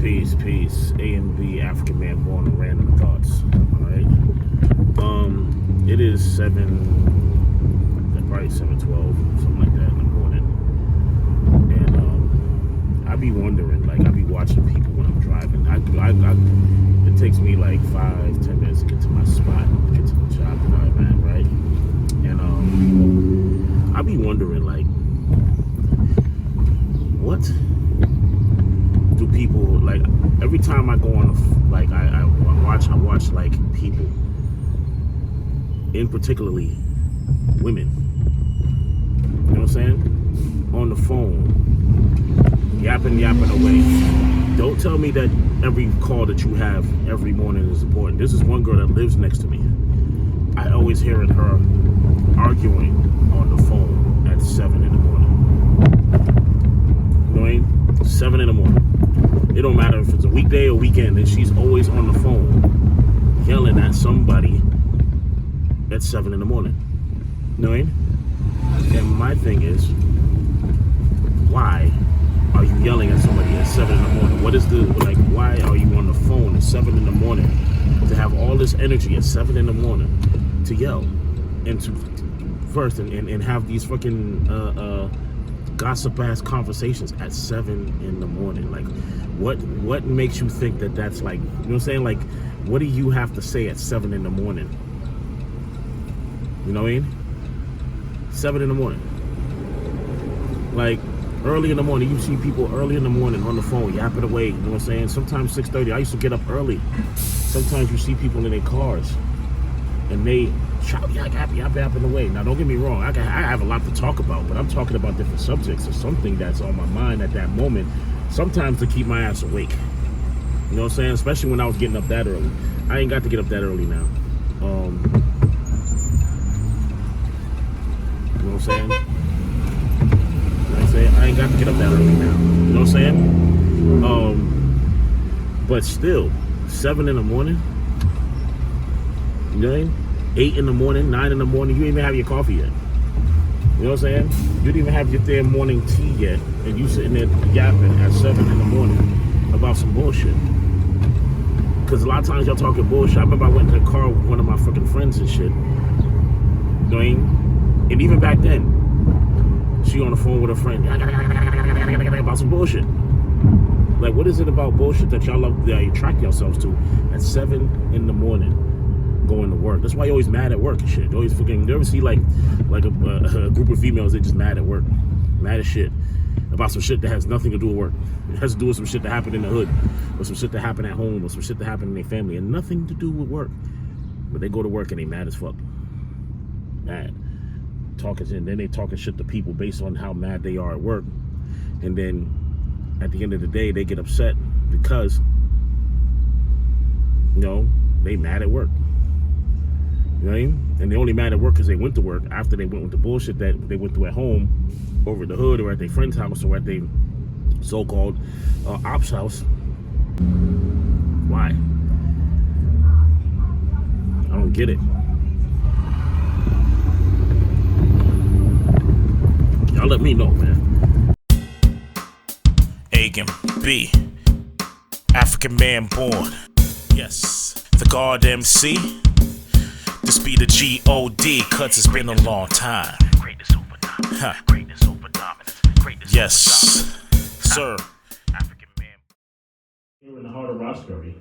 Peace. A.M.B, African man born of random thoughts. Alright. It is 7:12, something like that in the morning. And I be wondering, like I be watching people when I'm driving. It takes me like 5-10 minutes to get to my spot, get to the job that I'm at, right? And I be wondering, like, what do people, like, every time I go on, like, I watch like people, in particularly women, you know what I'm saying, on the phone, yapping away. Don't tell me that every call that you have every morning is important. This is one girl that lives next to me. I always hearing her arguing on the phone at 7 in the morning. You know what I mean? 7 in the morning. It don't matter if it's a weekday or weekend, and she's always on the phone yelling at somebody at 7 in the morning. You know what I mean? And my thing is, why are you yelling at somebody at 7 in the morning? What is why are you on the phone at 7 in the morning to have all this energy at 7 in the morning to yell and to first and have these fucking gossip ass conversations at 7 in the morning? Like, what makes you think that that's, like, you know what I'm saying? Like, what do you have to say at 7 in the morning? You know what I mean? 7 in the morning. Like, early in the morning, you see people early in the morning on the phone yapping away. You know what I'm saying? Sometimes 6:30. I used to get up early. Sometimes you see people in their cars and they shout, yapping away. Now, don't get me wrong. I have a lot to talk about, but I'm talking about different subjects or something that's on my mind at that moment. Sometimes to keep my ass awake. You know what I'm saying? Especially when I was getting up that early. I ain't got to get up that early now. You know what I'm saying? I ain't got to get up that early now. You know what I'm saying? But still, 7 in the morning. You know what I mean? 8 in the morning, 9 in the morning. You didn't even have your coffee yet. You know what I'm saying? You didn't even have your damn morning tea yet, and you sitting there yapping at 7 in the morning about some bullshit. Because a lot of times y'all talking bullshit. I remember I went to the car with one of my fucking friends and shit. You know what I mean? And even back then, she on the phone with her friend about some bullshit. Like, what is it about bullshit that y'all love, that you attract yourselves to at 7 in the morning going to work? That's why you're always mad at work and shit. You always fucking, you ever see like a group of females, they just mad at work, mad as shit about some shit that has nothing to do with work. It has to do with some shit that happened in the hood, or some shit that happened at home, or some shit that happened in their family, and nothing to do with work. But they go to work and they mad as fuck. Mad. And then they talking shit to people based on how mad they are at work, and then at the end of the day they get upset because, you know, they mad at work. You know what I mean? And they only mad at work because they went to work after they went with the bullshit that they went through at home, over the hood, or at their friend's house, or at their so-called ops house. Why? I don't get it. Y'all let me know, man. A.M.B, African man born. Yes, the A.M.B. This be the G.O.D, cause it's been a long time. Greatness over dominance. Huh. Greatness over dominance. Greatness yes, over dominance. Sir. African man. Here in the heart of Roxbury.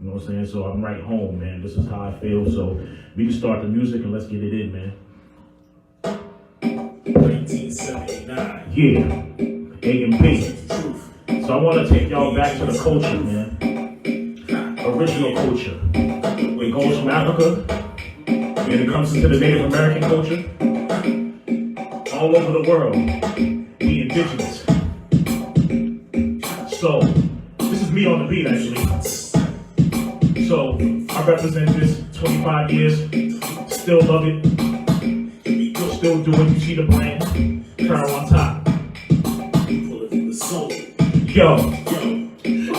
You know what I'm saying? So I'm right home, man. This is how I feel. So we can start the music and let's get it in, man. 1979. Yeah. A.M.B. So I want to take y'all back to the culture, man. Original culture. It goes from Africa, and it comes into the Native American culture. All over the world, the indigenous. So, this is me on the beat, actually. So, I represent this 25 years. Still love it. Still do it. You see the brand. Crown on top. Yo.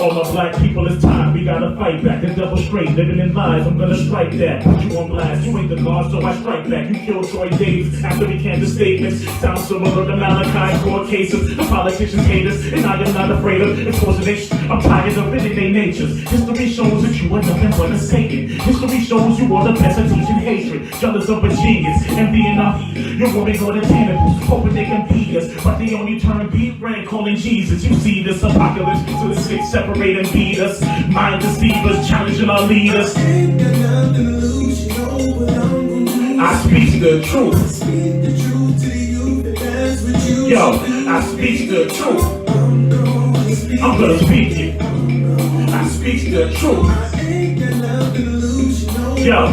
All my black people, it's time, we gotta fight back. The double straight, living in lies, I'm gonna strike that. Put you on blast, you ain't the God, so I strike back. You killed Troy Davis after we canned the statements. Sound similar to Malachi court cases. The politicians hate us, and I am not afraid of impersonation. I'm tired of it in their natures. History shows that you are nothing but a Satan. History shows you are the best at teaching hatred. Jealous of a genius, envying our your woman go to cannibals, hoping they can beat us. But they only turn beat red, calling Jesus. You see this apocalypse, so the six separate and beat us. Mind deceivers, challenging our leaders. I speak the truth. Yo, I speak the truth. I'm gonna speak it. I speak the truth. Yo.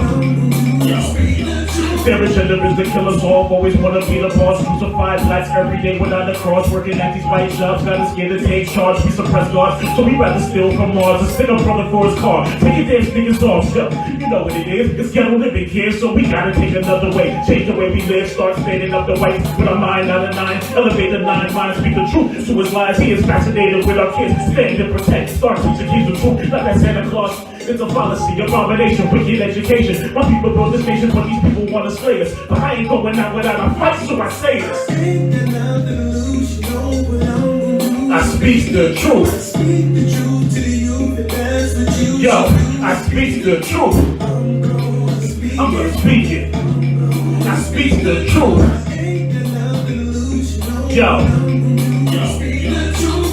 Their agenda is to kill us all, always wanna be the boss. Crucified blacks every day without a cross, working at these white jobs, got us scared to take charge. We suppress guards, so we rather steal from Mars. A stick up brother for his car, take your damn sneakers off. Yo, you know what it is, it's ghetto living here, so we gotta take another way. Change the way we live, start standing up the whites with our mind out of nine. Elevate the nine minds, speak the truth to his lies. He is fascinated with our kids, stand and protect. Start teaching kids the truth, not that Santa Claus. It's a policy, abomination, wicked education. My people built this nation, but these people want to slay us. But I ain't going out without a fight, so I say this. I speak the truth. Yo, I speak the truth. I'm gonna speak it. I speak the truth. Yo.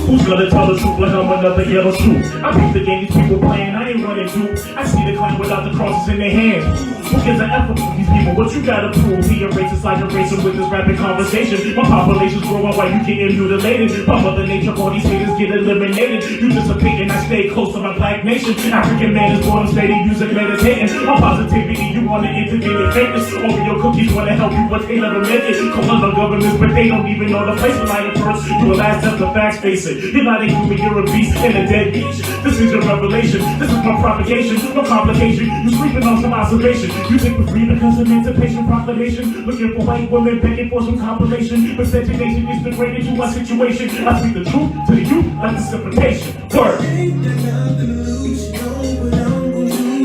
Who's gonna tell the truth like I'm another yellow shoe? I beat the game these people playing, I ain't running through. I see the clown without the crosses in their hands. Who gives an effort for these people? What you gotta prove? He a racist like a racist with this rapid conversation. My population's growing while you getting mutilated. My mother nature, all these haters get eliminated. You dissipate and I stay close to my black nation. African man is born steady, music meditating. My positivity, you wanna integrate fakeness. Oreo cookies wanna help you, but they never make it. Calling the governments, but they don't even know the place when I am first. You will last up the facts, face it. You're not a human, you're a beast and a dead beach. This is your revelation, this is my propagation, no complication. You sleeping on some observation. You think we're free because Emancipation Proclamation. Looking for white women, begging for some compilation. Miscegenation is degraded to our situation. I speak the truth to the youth like precipitation. Word.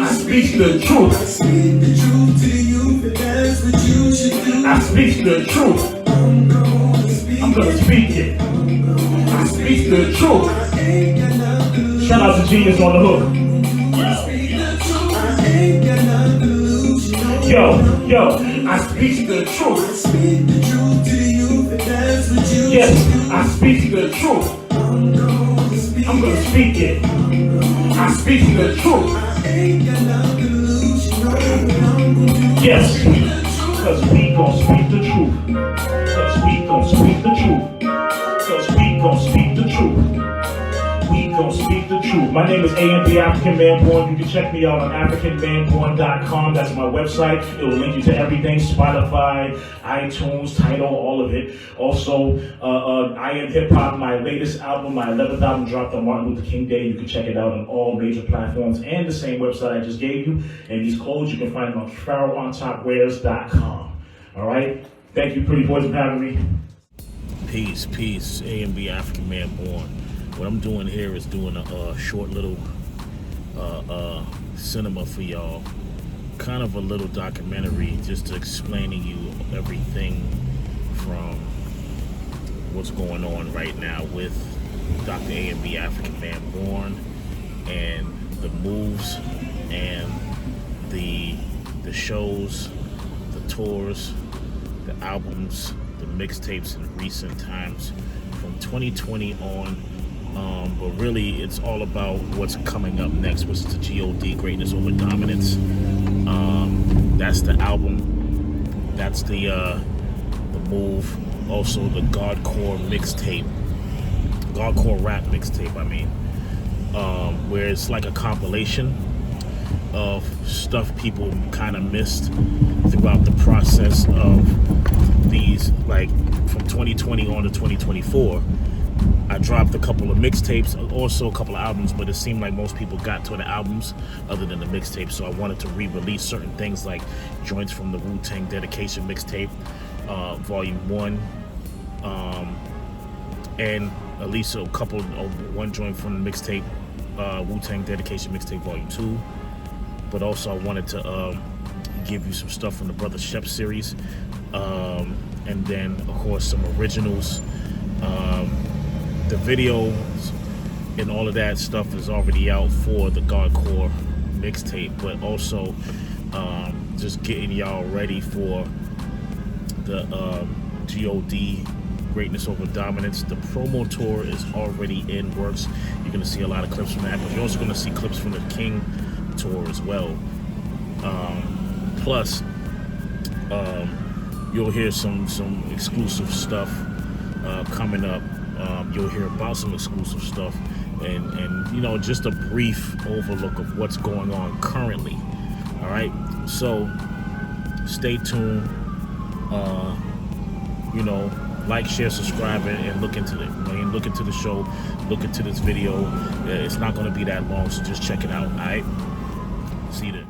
I speak the truth. I speak the truth to the youth, and that's what you should do. I speak the truth. I'm gonna speak it. I speak the truth. Shout out to Genius on the hook. Yo, I speak the truth. Yes, I speak the truth. I'm gonna speak it. I speak the truth. Yes, cause we gon' speak the truth. Cause we gon' speak the truth. Cause we gon' speak the truth. We gon' speak the truth. My name is A.M.B, African Man Born. You can check me out on AfricanManBorn.com. That's my website. It will link you to everything. Spotify, iTunes, Tidal, all of it. Also, I Am Hip Hop, my latest album, my 11th album dropped on Martin Luther King Day. You can check it out on all major platforms and the same website I just gave you. And these clothes, you can find them on PharoahOnTopWears.com. All right? Thank you, pretty boys, for having me. Peace. A.M.B, African Man Born. What I'm doing here is doing a short little cinema for y'all. Kind of a little documentary just explaining you everything from what's going on right now with Dr. A.M.B, African Man Born, and the moves and the shows, the tours, the albums, the mixtapes in recent times from 2020 on. But really, it's all about what's coming up next, which is the G.O.D, Greatness Over Dominance. That's the album. That's the move. Also, the Godcore mixtape, Godcore rap mixtape. I mean, where it's like a compilation of stuff people kind of missed throughout the process of these, like from 2020 on to 2024. I dropped a couple of mixtapes, also a couple of albums, but it seemed like most people got to the albums other than the mixtapes, so I wanted to re-release certain things like joints from the Wu-Tang Dedication mixtape, Volume 1, and at least one joint from the mixtape Wu-Tang Dedication Mixtape Volume 2. But also I wanted to give you some stuff from the Brother Shep series. And then, of course, some originals. The videos and all of that stuff is already out for the Godcore mixtape. But also just getting y'all ready for the G.O.D. Greatness Over Dominance. The promo tour is already in works. You're going to see a lot of clips from that, but you're also going to see clips from the King tour as well. Plus, you'll hear some exclusive stuff coming up. You'll hear about some exclusive stuff, and you know, just a brief overlook of what's going on currently. All right, so stay tuned. You know, like, share, subscribe, and look into it. Look into the show, look into this video. It's not going to be that long, so just check it out. All right, see you then.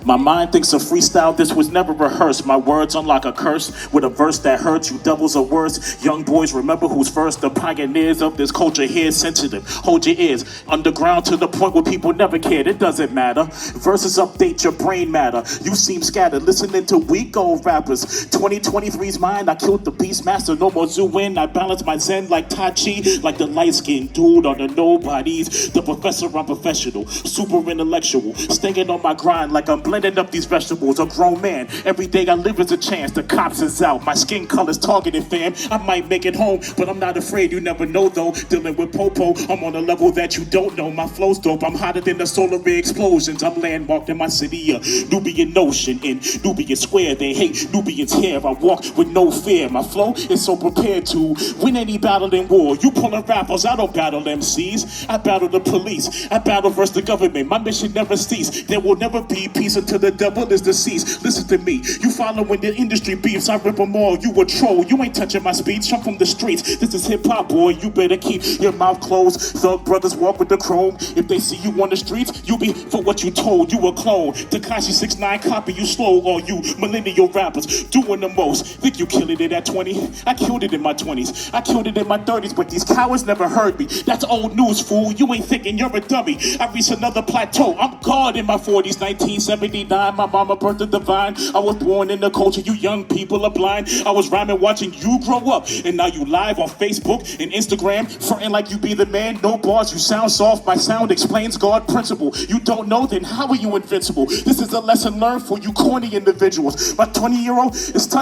My mind thinks of freestyle, this was never rehearsed. My words unlock a curse with a verse that hurts you doubles or worse. Young boys, remember who's first. The pioneers of this culture here, sensitive. Hold your ears, underground to the point where people never cared. It doesn't matter. Verses update your brain matter. You seem scattered, listening to weak old rappers. 2023's mine, I killed the beast master. No more zoo-in, I balance my zen like Tai Chi. Like the light-skinned dude on the nobodies. The professor, I'm professional, super intellectual. Staying on my grind like I'm blending up these vegetables. A grown man, every day I live is a chance. The cops is out, my skin color's targeted, fam. I might make it home, but I'm not afraid. You never know though. Dealing with Popo, I'm on a level that you don't know. My flow's dope, I'm hotter than the solar ray explosions. I'm landmarked in my city, Nubian Notion in Nubian Square. They hate Nubians here. I walk with no fear. My flow is so prepared to win any battle in war. You pulling rappers, I don't battle MCs. I battle the police. I battle versus the government. My mission never cease. There will never be peace until the devil is deceased. Listen to me, you following the industry beefs. I rip them all, you a troll. You ain't touching my speech, I'm from the streets. This is hip-hop, boy, you better keep your mouth closed. Thug brothers walk with the chrome. If they see you on the streets, you be for what you told. You a clone. Tekashi 6ix9ine copy you slow. All you millennial rappers doing the most. Think you killing it at 20? I killed it in my 20s. I killed it in my 30s, but these cowards never heard me. That's old news, fool. You ain't thinking you're a dummy. I reached another plateau. I'm God in my 40s, 1979. My mama birthed the divine. I was born in the culture. You young people are blind. I was rhyming watching you grow up, and now you live on Facebook and Instagram, fronting like you be the man. No bars, you sound soft. My sound explains God principle. You don't know, then how are you invincible? This is a lesson learned for you corny individuals. My 20-year-old is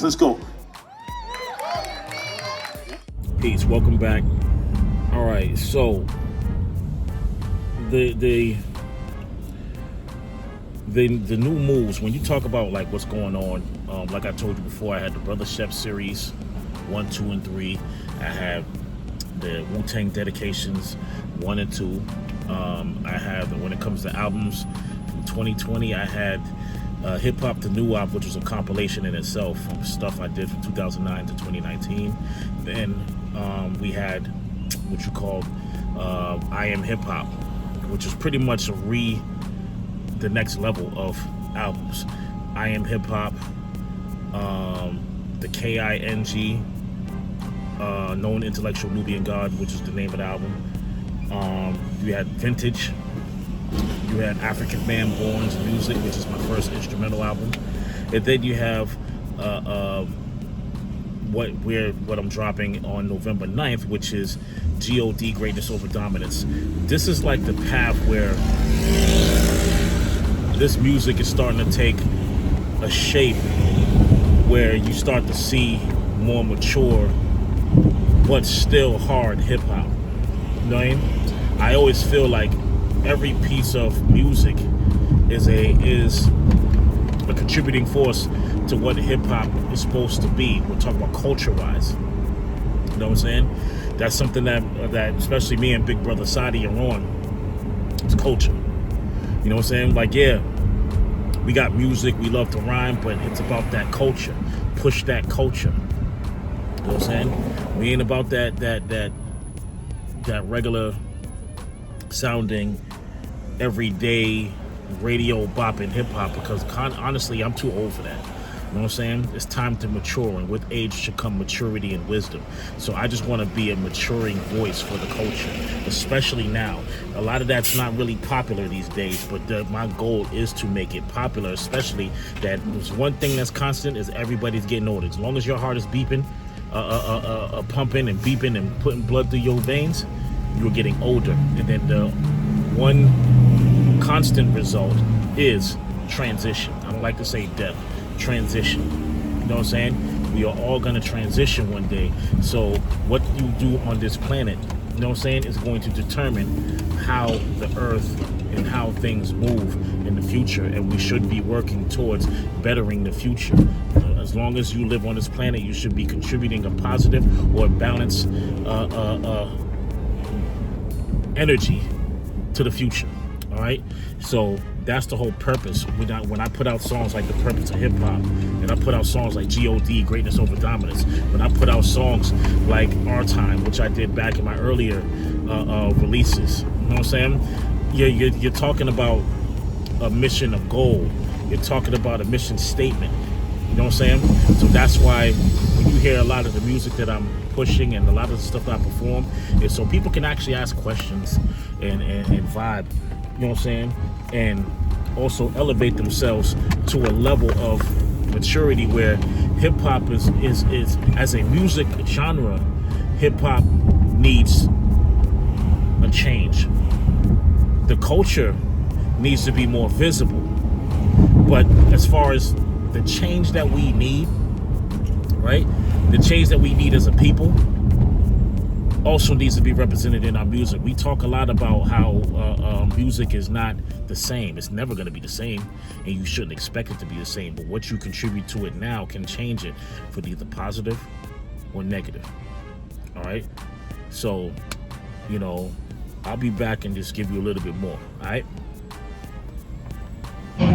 let's go. Peace. Welcome back. All right, so the new moves, when you talk about like what's going on, like I told you before, I had the Brother Shep series 1, 2, and 3. I have the Wu-Tang Dedications 1 and 2. I have, when it comes to albums from 2020, I had Hip Hop the New Op, which was a compilation in itself from stuff I did from 2009 to 2019. Then we had what you called A.M.B. Hip Hop, which is pretty much the next level of albums. A.M.B. Hip Hop, the K.I.N.G. Known Intellectual Nubian God, which is the name of the album. You had Vintage. You had African Man Born's Music, which is my first instrumental album. And then you have what I'm dropping on November 9th, which is G.O.D. Greatness Over Dominance. This is like the path where this music is starting to take a shape where you start to see more mature but still hard hip-hop. You know what I mean? I always feel like every piece of music is a contributing force to what hip-hop is supposed to be. We're talking about culture-wise. You know what I'm saying? That's something that especially me and Big Brother Sadi are on. It's culture. You know what I'm saying? Like, yeah, we got music, we love to rhyme, but it's about that culture. Push that culture. You know what I'm saying? We ain't about that regular sounding, everyday radio bopping hip hop, because honestly, I'm too old for that. You know what I'm saying? It's time to mature, and with age should come maturity and wisdom. So I just want to be a maturing voice for the culture, especially now. A lot of that's not really popular these days, but my goal is to make it popular, especially that there's one thing that's constant is everybody's getting older. As long as your heart is beeping, pumping and beeping and putting blood through your veins, you're getting older. And then the one constant result is transition. I don't like to say death. Transition. You know what I'm saying? We are all going to transition one day. So what you do on this planet, you know what I'm saying, is going to determine how the earth and how things move in the future. And we should be working towards bettering the future. As long as you live on this planet, you should be contributing a positive or balanced energy to the future. All right, so that's the whole purpose. When I put out songs like The Purpose of Hip Hop, and I put out songs like G.O.D, Greatness Over Dominance, when I put out songs like Our Time, which I did back in my earlier releases, you know what I'm saying? You're talking about a mission, a goal. You're talking about a mission statement. You know what I'm saying? So that's why when you hear a lot of the music that I'm pushing and a lot of the stuff that I perform, is so people can actually ask questions and vibe. You know what I'm saying? And also elevate themselves to a level of maturity where hip hop is as a music genre, hip hop needs a change. The culture needs to be more visible. But as far as the change that we need, right? The change that we need as a people also needs to be represented in our music. We talk a lot about how music is not the same. It's never going to be the same, and you shouldn't expect it to be the same. But what you contribute to it now can change it for either positive or negative. All right? So, you know, I'll be back and just give you a little bit more. All right? The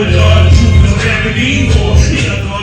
Lord, the truth, the remedy, or